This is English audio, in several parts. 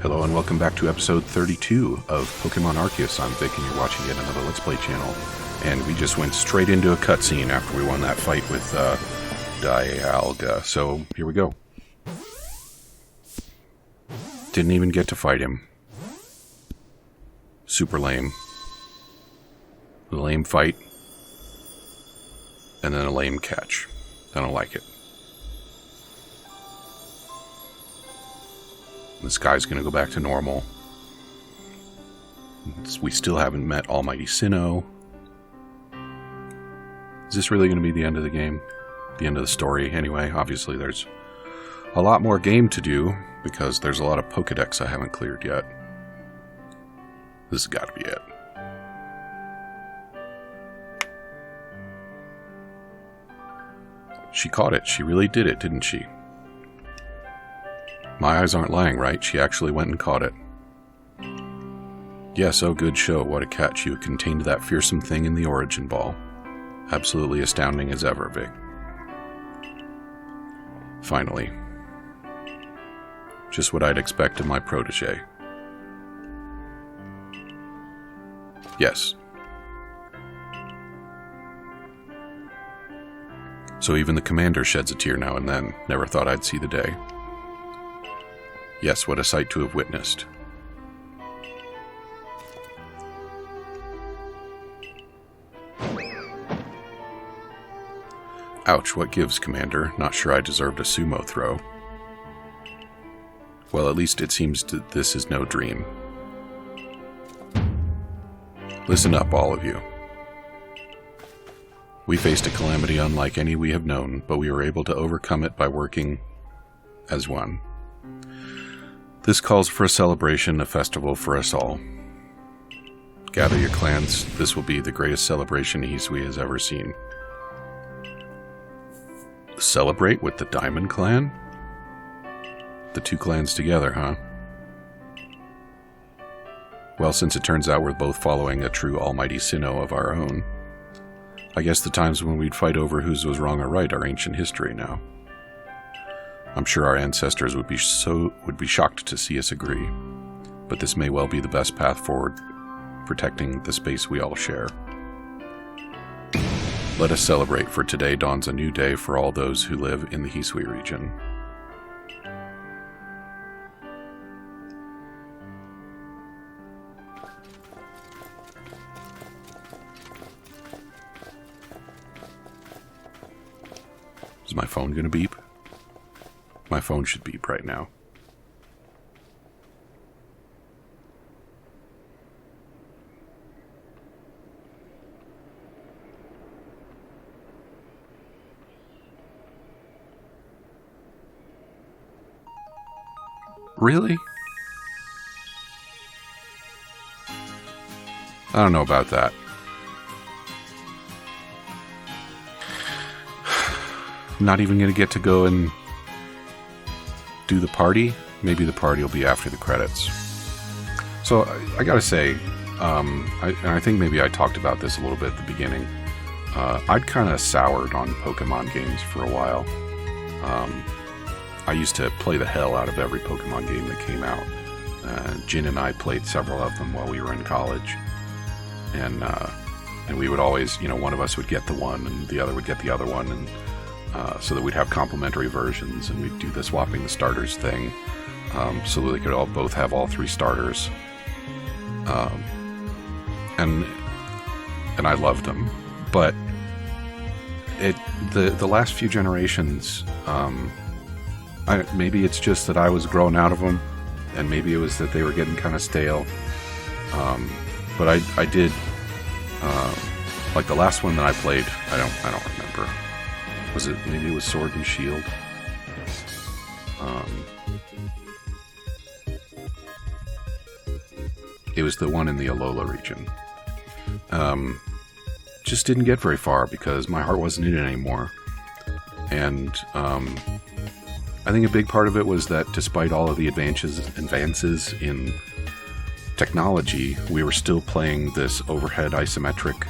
Hello and welcome back to episode 32 of Pokemon Arceus. I'm Vic and you're watching yet another Let's Play channel. And we just went straight into a cutscene after we won that fight with Dialga. So here we go. Didn't even get to fight him. Super lame. A lame fight. And then a lame catch. I don't like it. This guy's going to go back to normal. We still haven't met Almighty Sinnoh. Is this really going to be the end of the game? The end of the story? Anyway, obviously there's a lot more game to do because there's a lot of Pokedex I haven't cleared yet. This has got to be it. She caught it. She really did it, didn't she? My eyes aren't lying, right? She actually went and caught it. Yes, oh good show, what a catch. You contained that fearsome thing in the Origin Ball. Absolutely astounding as ever, Vic. Finally. Just what I'd expect of my protege. Yes. So even the commander sheds a tear now and then. Never thought I'd see the day. Yes, what a sight to have witnessed. Ouch, what gives, Commander? Not sure I deserved a sumo throw. Well, at least it seems this is no dream. Listen up, all of you. We faced a calamity unlike any we have known, but we were able to overcome it by working as one. This calls for a celebration, a festival for us all. Gather your clans. This will be the greatest celebration Hisui has ever seen. Celebrate with the Diamond Clan? The two clans together, huh? Well, since it turns out we're both following a true Almighty Sinnoh of our own, I guess the times when we'd fight over whose was wrong or right are ancient history now. I'm sure our ancestors would be shocked to see us agree, but this may well be the best path forward, protecting the space we all share. Let us celebrate, for today dawns a new day for all those who live in the Hisui region. Is my phone going to beep? My phone should beep right now. Really? I don't know about that. I'm not even going to get to go and do the party. Maybe the party will be after the credits. So I gotta say, I think maybe I talked about this a little bit at the beginning. I'd kind of soured on Pokemon games for a while. I used to play the hell out of every Pokemon game that came out. Jin and I played several of them while we were in college. And we would always, one of us would get the one and the other would get the other one, and so that we'd have complementary versions, and we'd do the swapping the starters thing, so that they could both have all three starters. And I loved them, but the last few generations, maybe it's just that I was growing out of them, and maybe it was that they were getting kind of stale. But I did, like the last one that I played, I don't remember. Maybe it was Sword and Shield? It was the one in the Alola region. Just didn't get very far because my heart wasn't in it anymore. And I think a big part of it was that despite all of the advances in technology, we were still playing this overhead isometric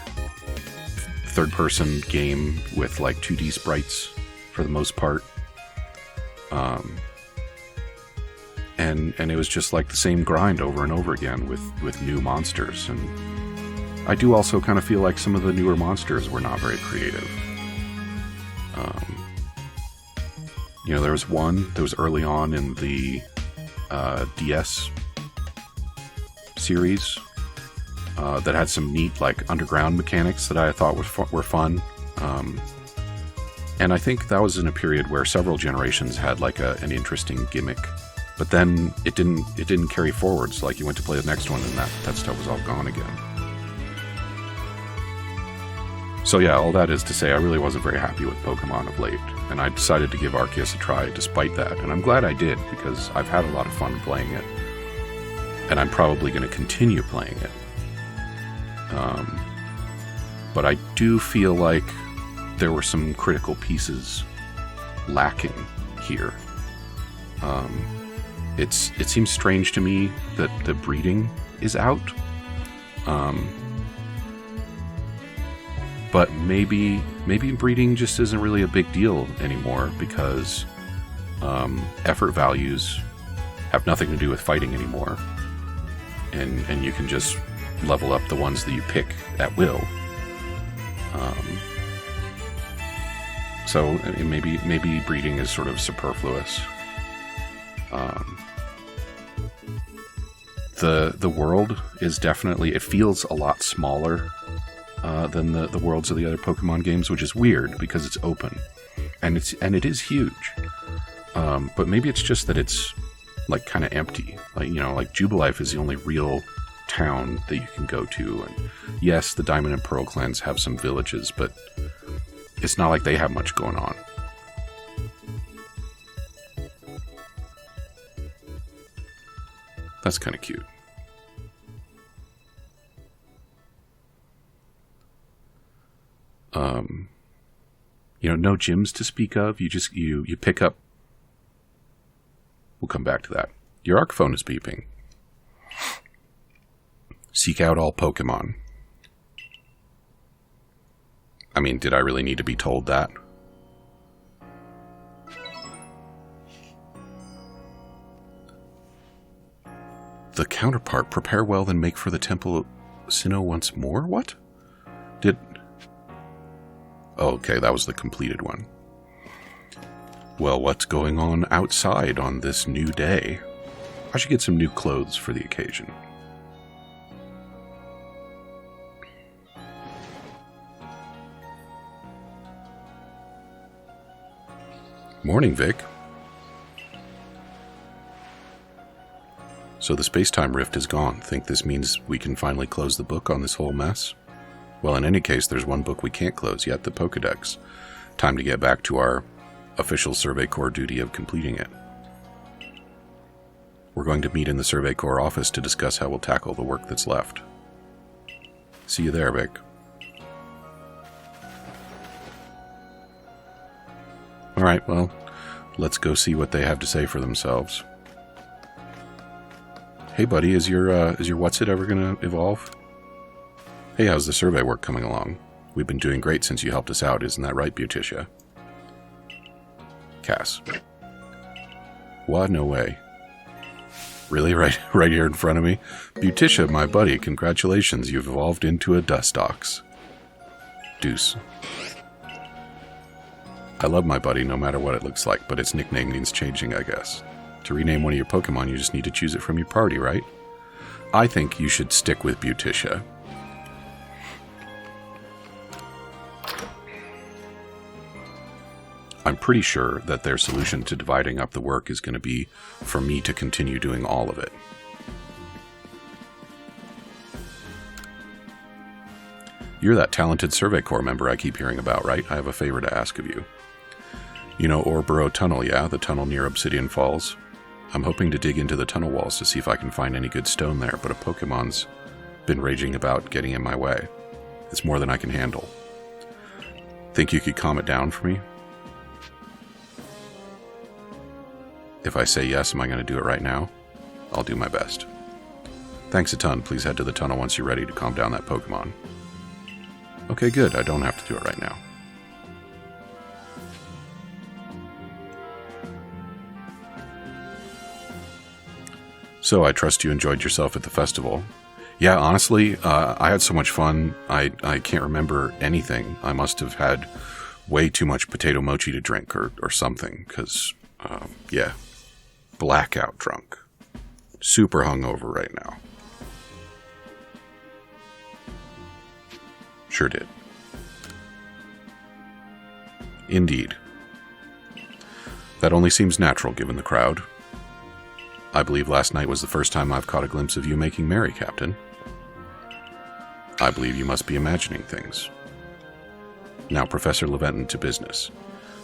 third-person game with like 2D sprites for the most part. and it was just like the same grind over and over again with new monsters. And I do also kind of feel like some of the newer monsters were not very creative. There was one that was early on in the DS series that had some neat like underground mechanics that I thought were fun. And I think that was in a period where several generations had like an interesting gimmick, but then it didn't carry forward. So like you went to play the next one and that stuff was all gone again. So yeah, all that is to say I really wasn't very happy with Pokemon of late, and I decided to give Arceus a try despite that, and I'm glad I did because I've had a lot of fun playing it, and I'm probably going to continue playing it. But I do feel like there were some critical pieces lacking here. It seems strange to me that the breeding is out. But maybe breeding just isn't really a big deal anymore because effort values have nothing to do with fighting anymore. And you can just level up the ones that you pick at will. So maybe breeding is sort of superfluous. The world is definitely, it feels a lot smaller than the worlds of the other Pokemon games, which is weird because it's open and it is huge. But maybe it's just that it's like kind of empty. Like Jubilife is the only real town that you can go to, and yes, the Diamond and Pearl clans have some villages, but it's not like they have much going on. That's kind of cute. No gyms to speak of. You pick up. We'll come back to that. Your Arc phone is beeping. Seek out all Pokemon. I mean, did I really need to be told that? The counterpart. Prepare well, then make for the Temple of Sinnoh once more? What? Oh, okay, that was the completed one. Well, what's going on outside on this new day? I should get some new clothes for the occasion. Morning, Vic. So the space-time rift is gone. Think this means we can finally close the book on this whole mess? Well, in any case, there's one book we can't close yet, the Pokédex. Time to get back to our official Survey Corps duty of completing it. We're going to meet in the Survey Corps office to discuss how we'll tackle the work that's left. See you there, Vic. Alright, well, let's go see what they have to say for themselves. Hey buddy, is your What's-It ever gonna evolve? Hey, how's the survey work coming along? We've been doing great since you helped us out, isn't that right, Beauticia? Cass. What? No way. Really? Right here in front of me? Beauticia, my buddy, congratulations, you've evolved into a Dustox. Deuce. I love my buddy no matter what it looks like, but its nickname needs changing, I guess. To rename one of your Pokemon, you just need to choose it from your party, right? I think you should stick with Beauticia. I'm pretty sure that their solution to dividing up the work is going to be for me to continue doing all of it. You're that talented Survey Corps member I keep hearing about, right? I have a favor to ask of you. You know Orborough Tunnel, yeah? The tunnel near Obsidian Falls? I'm hoping to dig into the tunnel walls to see if I can find any good stone there, but a Pokemon's been raging about getting in my way. It's more than I can handle. Think you could calm it down for me? If I say yes, am I going to do it right now? I'll do my best. Thanks a ton. Please head to the tunnel once you're ready to calm down that Pokemon. Okay, good. I don't have to do it right now. So I trust you enjoyed yourself at the festival. Yeah, honestly, I had so much fun, I can't remember anything. I must have had way too much potato mochi to drink or something, because, yeah, blackout drunk. Super hungover right now. Sure did. Indeed. That only seems natural given the crowd. I believe last night was the first time I've caught a glimpse of you making merry, Captain. I believe you must be imagining things. Now, Professor Leventon, to business.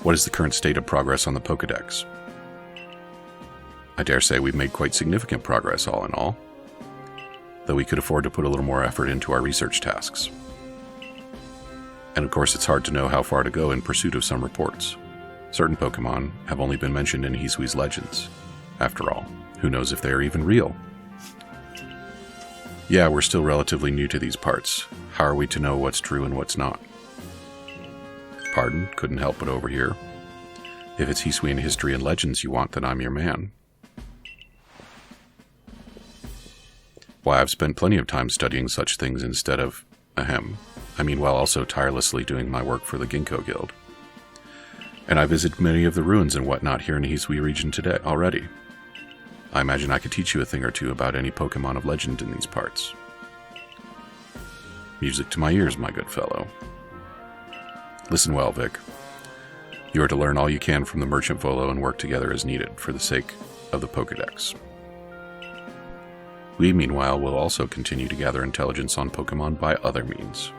What is the current state of progress on the Pokédex? I dare say we've made quite significant progress, all in all, though we could afford to put a little more effort into our research tasks. And of course, it's hard to know how far to go in pursuit of some reports. Certain Pokemon have only been mentioned in Hisui's legends. After all, who knows if they are even real? Yeah, we're still relatively new to these parts. How are we to know what's true and what's not? Pardon, couldn't help but overhear. If it's Hisuian history and legends you want, then I'm your man. Why, I've spent plenty of time studying such things instead of, while also tirelessly doing my work for the Ginkgo Guild. And I visited many of the ruins and whatnot here in the Hisui region today already. I imagine I could teach you a thing or two about any Pokemon of legend in these parts. Music to my ears, my good fellow. Listen well, Vic. You are to learn all you can from the Merchant Volo and work together as needed for the sake of the Pokédex. We, meanwhile, will also continue to gather intelligence on Pokemon by other means.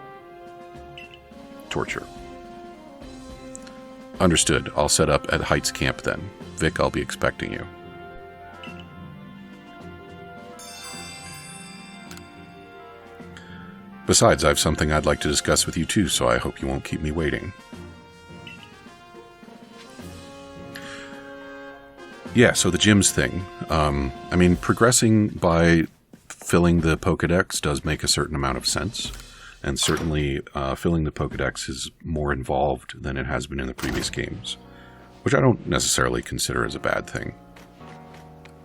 Torture. Understood. I'll set up at Heights Camp then. Vic, I'll be expecting you. Besides, I have something I'd like to discuss with you too, so I hope you won't keep me waiting. Yeah, so the gyms thing. Progressing by filling the Pokédex does make a certain amount of sense. And certainly filling the Pokédex is more involved than it has been in the previous games, which I don't necessarily consider as a bad thing.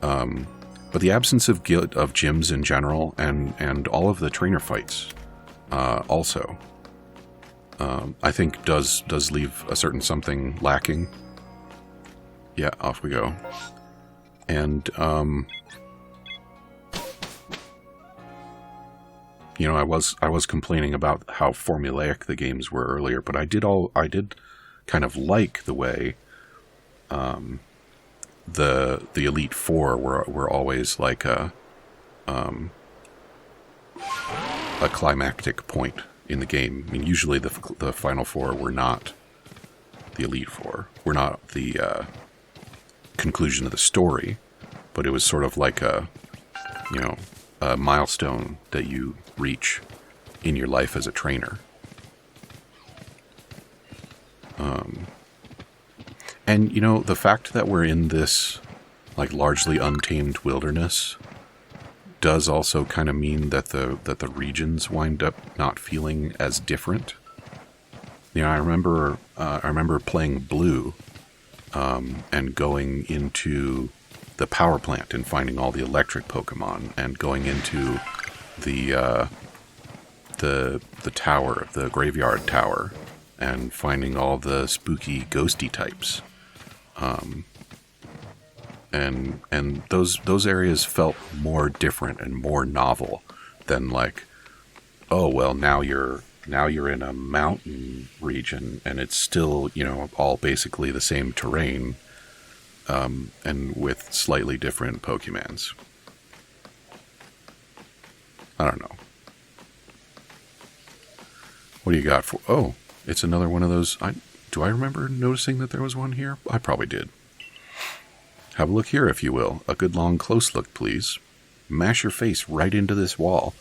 But the absence of gyms in general and all of the trainer fights also, I think does leave a certain something lacking. Yeah, off we go. And, I was complaining about how formulaic the games were earlier, but I did kind of like the way, the Elite Four were always like a climactic point in the game. I mean, usually the Final Four were not the Elite Four. Were not the conclusion of the story, but it was sort of like a milestone that you reach in your life as a trainer. And the fact that we're in this largely untamed wilderness does also kind of mean that the regions wind up not feeling as different. I remember playing Blue and going into the power plant and finding all the electric Pokemon, and going into the tower, the graveyard tower, and finding all the spooky ghosty types. And those areas felt more different and more novel than now you're in a mountain region and it's still, all basically the same terrain, and with slightly different Pokemons. I don't know. What do you got for... Oh, it's another one of those... Do I remember noticing that there was one here? I probably did. Have a look here, if you will. A good long close look, please. Mash your face right into this wall.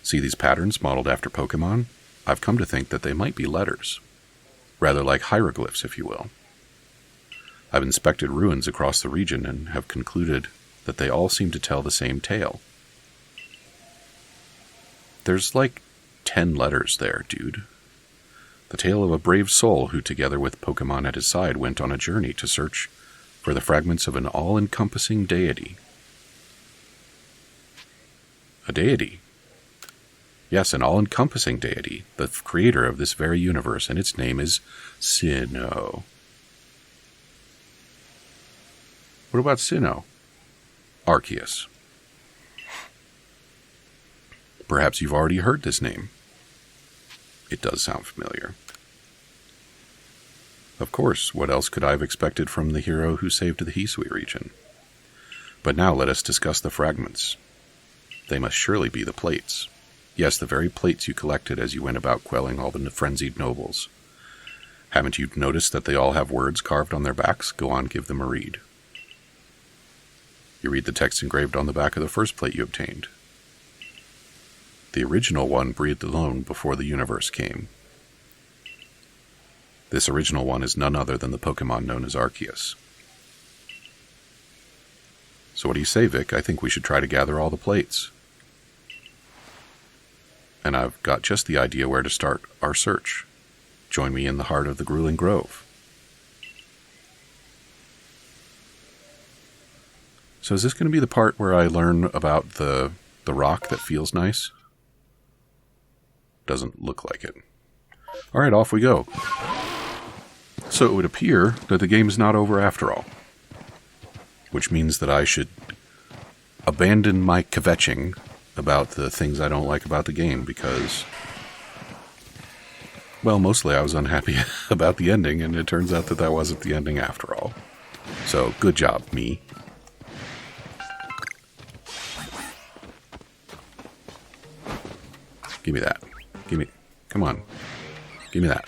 See these patterns modeled after Pokemon? I've come to think that they might be letters. Rather like hieroglyphs, if you will. I've inspected ruins across the region and have concluded that they all seem to tell the same tale. There's 10 letters there, dude. The tale of a brave soul who, together with Pokemon at his side, went on a journey to search for the fragments of an all-encompassing deity. A deity. Yes, an all-encompassing deity, the creator of this very universe, and its name is Sinnoh. What about Sinnoh? Arceus. Perhaps you've already heard this name. It does sound familiar. Of course, what else could I have expected from the hero who saved the Hisui region? But now let us discuss the fragments. They must surely be the plates. Yes, the very plates you collected as you went about quelling all the frenzied nobles. Haven't you noticed that they all have words carved on their backs? Go on, give them a read. You read the text engraved on the back of the first plate you obtained. The original one breathed alone before the universe came. This original one is none other than the Pokemon known as Arceus. So what do you say, Vic? I think we should try to gather all the plates. And I've got just the idea where to start our search. Join me in the heart of the Grueling Grove. So is this going to be the part where I learn about the rock that feels nice? Doesn't look like it. Alright, off we go. So it would appear that the game's not over after all. Which means that I should abandon my kvetching about the things I don't like about the game because, well, mostly I was unhappy about the ending, and it turns out that that wasn't the ending after all. So, good job, me. Give me that. Come on. Give me that.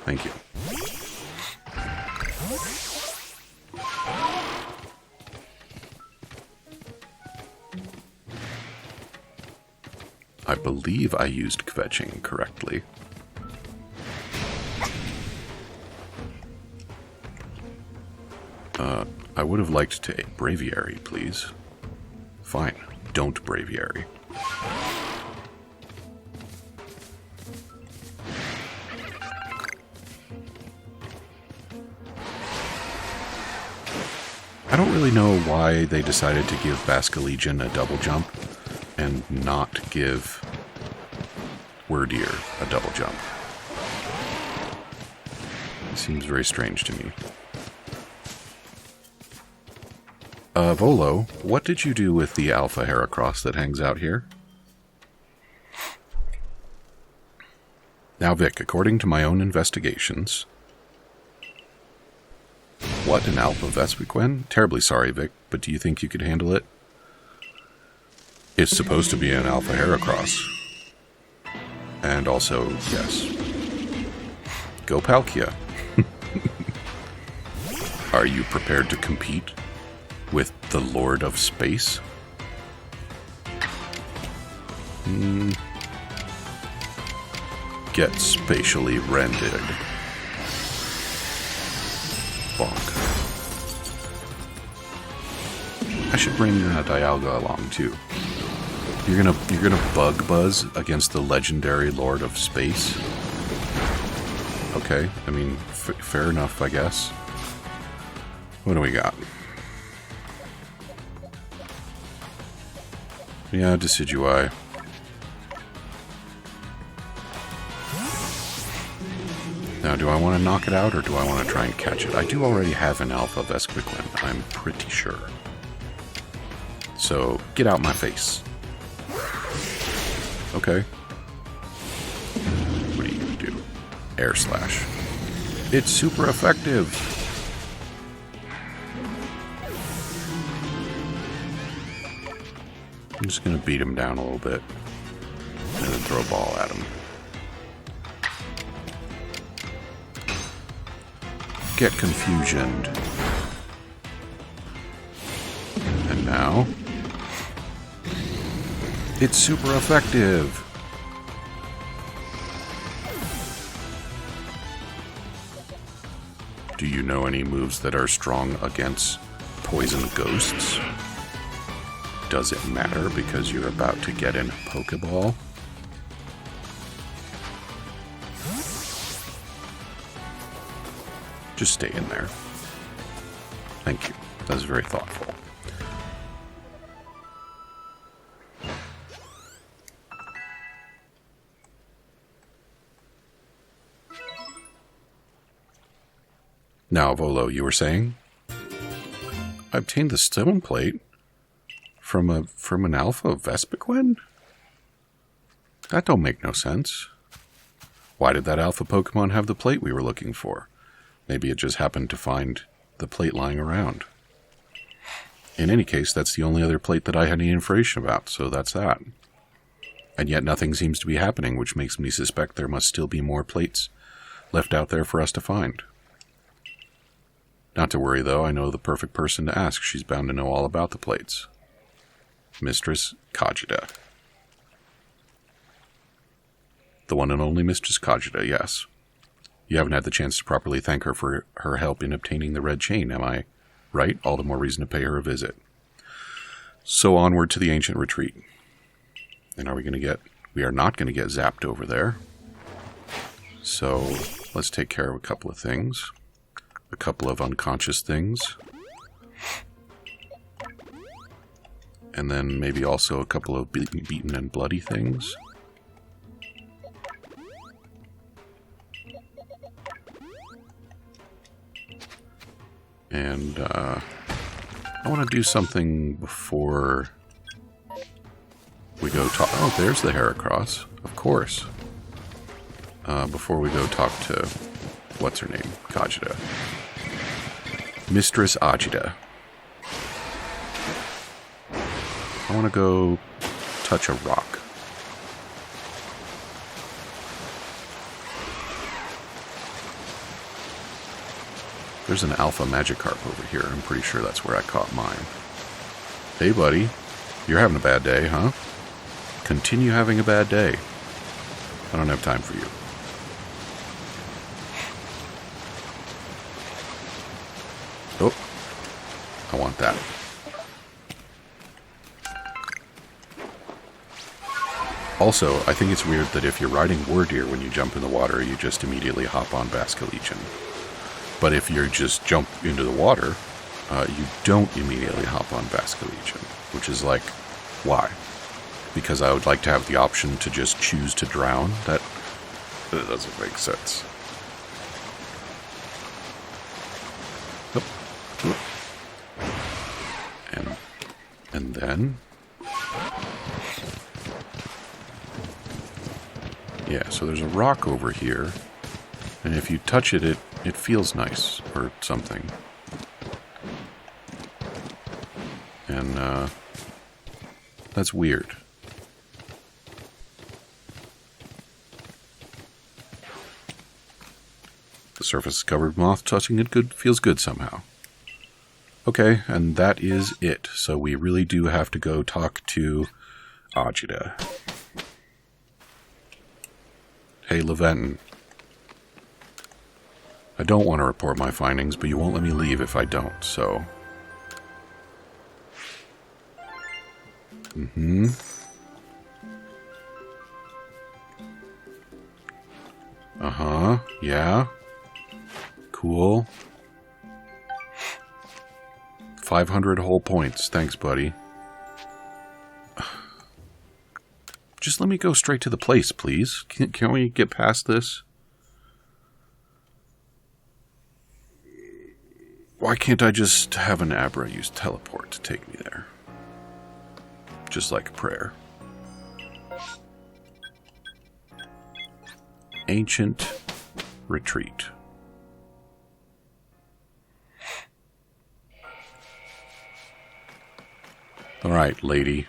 Thank you. I believe I used kvetching correctly. I would have liked to Braviary, please. Fine, don't Braviary. I don't really know why they decided to give Basculegion a double jump and not give Wordeer a double jump. It seems very strange to me. Volo, what did you do with the Alpha Heracross that hangs out here? Now, Vic, according to my own investigations... What, an Alpha Vespiquen? Terribly sorry, Vic, but do you think you could handle it? It's supposed to be an Alpha Heracross. And also, yes. Go Palkia. Are you prepared to compete with the Lord of Space? Get spatially rendered. Bonk. I should bring Dialga along too. You're gonna bug buzz against the legendary Lord of Space. Okay, I mean, fair enough, I guess. What do we got? Yeah, Decidueye. Now, do I want to knock it out, or do I want to try and catch it? I do already have an Alpha Vespiquen, I'm pretty sure. So, get out my face. Okay. What are you going to do? Air Slash. It's super effective! I'm just going to beat him down a little bit. And then throw a ball at him. Get confusioned. And now... It's super effective! Do you know any moves that are strong against poison ghosts? Does it matter because you're about to get in a Pokeball? Just stay in there. Thank you. That was very thoughtful. Now, Volo, you were saying? I obtained the stone plate from an alpha Vespiquen? That don't make no sense. Why did that alpha Pokemon have the plate we were looking for? Maybe it just happened to find the plate lying around. In any case, that's the only other plate that I had any information about, so that's that. And yet nothing seems to be happening, which makes me suspect there must still be more plates left out there for us to find. Not to worry, though, I know the perfect person to ask. She's bound to know all about the plates. Mistress Kajita. The one and only Mistress Kajita, yes. You haven't had the chance to properly thank her for her help in obtaining the red chain, am I right? All the more reason to pay her a visit. So onward to the ancient retreat. And we are not going to get zapped over there. So let's take care of a couple of things. A couple of unconscious things. And then maybe also a couple of beaten and bloody things. And I want to do something before we go talk. Oh, there's the Heracross, of course. Before we go talk to, what's her name? Kajita. Mistress Ajita. I want to go touch a rock. There's an alpha Magikarp over here. I'm pretty sure that's where I caught mine. Hey, buddy. You're having a bad day, huh? Continue having a bad day. I don't have time for you. Oh. I want that. Also, I think it's weird that if you're riding Wardeer when you jump in the water, you just immediately hop on Basculegion. But if you just jump into the water, you don't immediately hop on Basculegion. Which is like, why? Because I would like to have the option to just choose to drown. That doesn't make sense. And then... yeah, so there's a rock over here. And if you touch it, it feels nice, or something. And, that's weird. The surface is covered with moth. Touching it feels good somehow. Okay, and that is it. So we really do have to go talk to Ajita. Hey, Leventon. I don't want to report my findings, but you won't let me leave if I don't, so... Mm-hmm. Uh-huh, yeah. Cool. 500 whole points. Thanks, buddy. Just let me go straight to the place, please. Can't we get past this? Why can't I just have an Abra use teleport to take me there? Just like a prayer. Ancient Retreat. Alright, lady.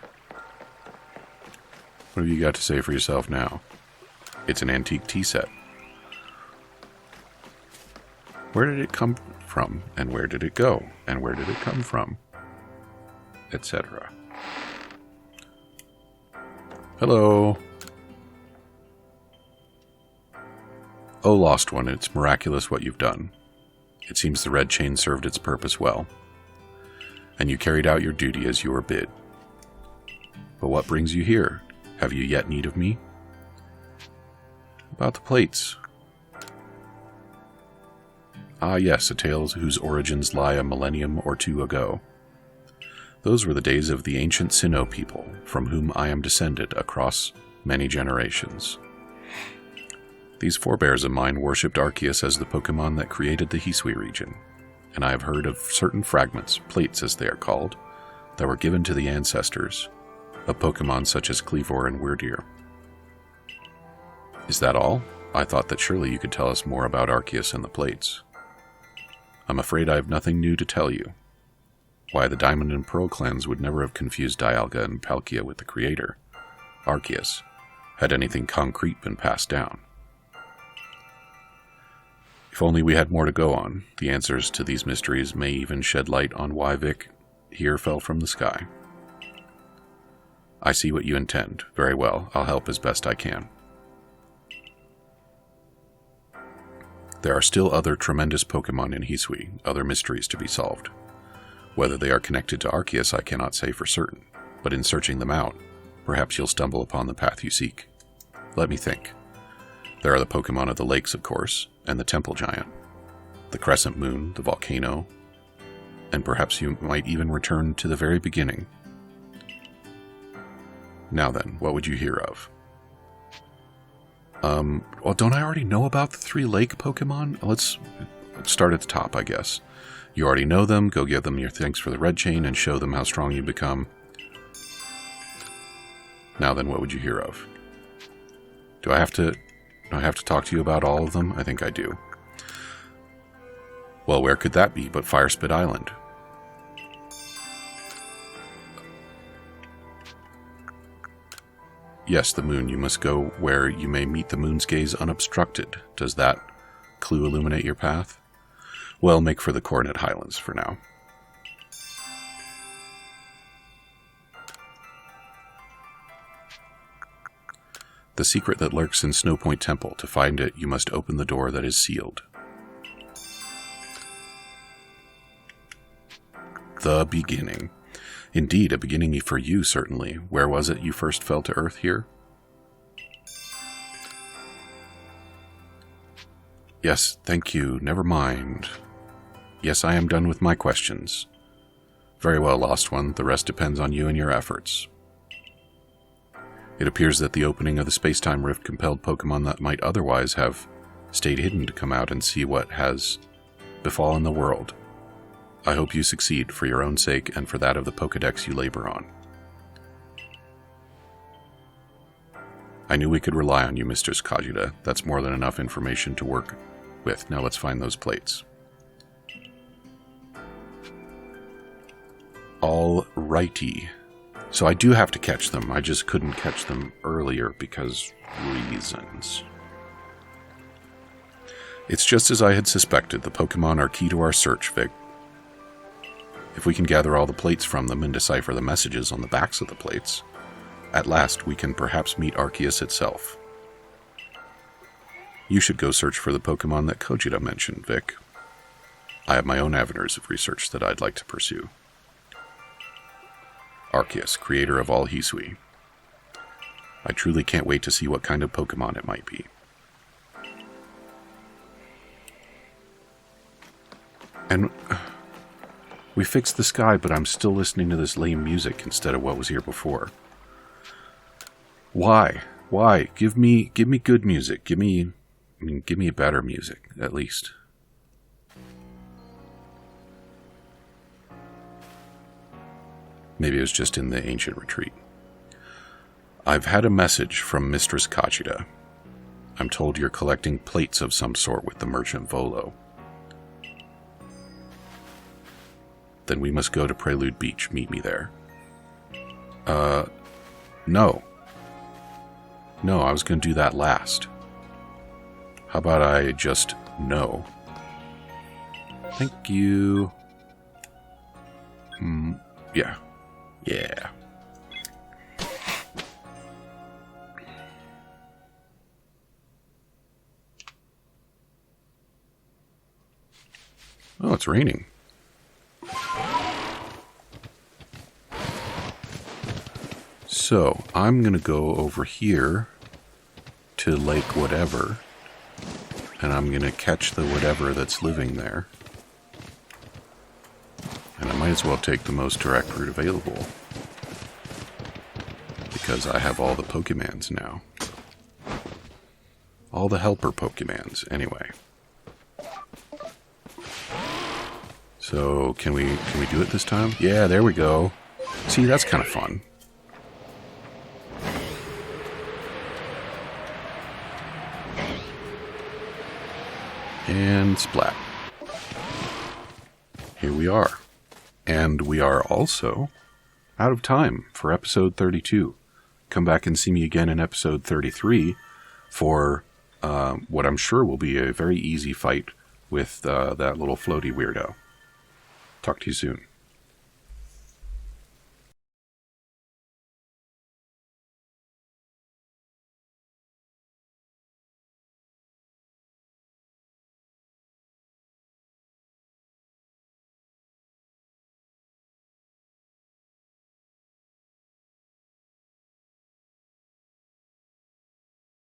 What have you got to say for yourself now? It's an antique tea set. Where did it come from? And where did it go? And where did it come from? Etc. Hello. Oh, lost one, it's miraculous what you've done. It seems the red chain served its purpose well, and you carried out your duty as you were bid. But what brings you here? Have you yet need of me? About the plates. Ah yes, a tale whose origins lie a millennium or two ago. Those were the days of the ancient Sinnoh people, from whom I am descended across many generations. These forebears of mine worshipped Arceus as the Pokemon that created the Hisui region, and I have heard of certain fragments, plates as they are called, that were given to the ancestors of Pokemon such as Kleavor and Weirdeer. Is that all? I thought that surely you could tell us more about Arceus and the plates. I'm afraid I have nothing new to tell you. Why, the Diamond and Pearl clans would never have confused Dialga and Palkia with the creator, Arceus, had anything concrete been passed down. If only we had more to go on, the answers to these mysteries may even shed light on why Vic here fell from the sky. I see what you intend. Very well, I'll help as best I can. There are still other tremendous Pokemon in Hisui, other mysteries to be solved. Whether they are connected to Arceus I cannot say for certain, but in searching them out, perhaps you'll stumble upon the path you seek. Let me think. There are the Pokemon of the lakes, of course, and the Temple Giant, the Crescent Moon, the volcano, and perhaps you might even return to the very beginning. Now then, what would you hear of? Well, don't I already know about the 3 lake Pokemon? Let's start at the top, I guess. You already know them, go give them your thanks for the red chain and show them how strong you become. Now then, what would you hear of? Do I have to talk to you about all of them? I think I do. Well, where could that be but Firespit Island? Yes, the moon. You must go where you may meet the moon's gaze unobstructed. Does that clue illuminate your path? Well, make for the Coronet Highlands for now. The secret that lurks in Snowpoint Temple. To find it, you must open the door that is sealed. The beginning. Indeed, a beginning for you, certainly. Where was it you first fell to earth here? Yes, thank you. Never mind. Yes, I am done with my questions. Very well, Lost One. The rest depends on you and your efforts. It appears that the opening of the space-time rift compelled Pokemon that might otherwise have stayed hidden to come out and see what has befallen the world. I hope you succeed for your own sake and for that of the Pokedex you labor on. I knew we could rely on you, Mr. Kajita. That's more than enough information to work with. Now let's find those plates. All righty. So I do have to catch them. I just couldn't catch them earlier because reasons. It's just as I had suspected. The Pokemon are key to our search, Vic. If we can gather all the plates from them and decipher the messages on the backs of the plates, at last we can perhaps meet Arceus itself. You should go search for the Pokemon that Kojita mentioned, Vic. I have my own avenues of research that I'd like to pursue. Arceus, creator of all Hisui. I truly can't wait to see what kind of Pokemon it might be. And we fixed the sky, but I'm still listening to this lame music instead of what was here before. Why? Why? Give me good music. Give me better music, at least. Maybe it was just in the ancient retreat. I've had a message from Mistress Kachida. I'm told you're collecting plates of some sort with the merchant Volo. Then we must go to Prelude Beach. Meet me there. No. No, I was going to do that last. How about I just no? Thank you. Yeah. Yeah. Oh, it's raining. So, I'm going to go over here to Lake Whatever, and I'm going to catch the whatever that's living there. And I might as well take the most direct route available, because I have all the Pokemons now. all the helper Pokemons, anyway. So, can we do it this time? Yeah, there we go. See, that's kind of fun. And splat. Here we are. And we are also out of time for episode 32. Come back and see me again in episode 33 for what I'm sure will be a very easy fight with that little floaty weirdo. Talk to you soon.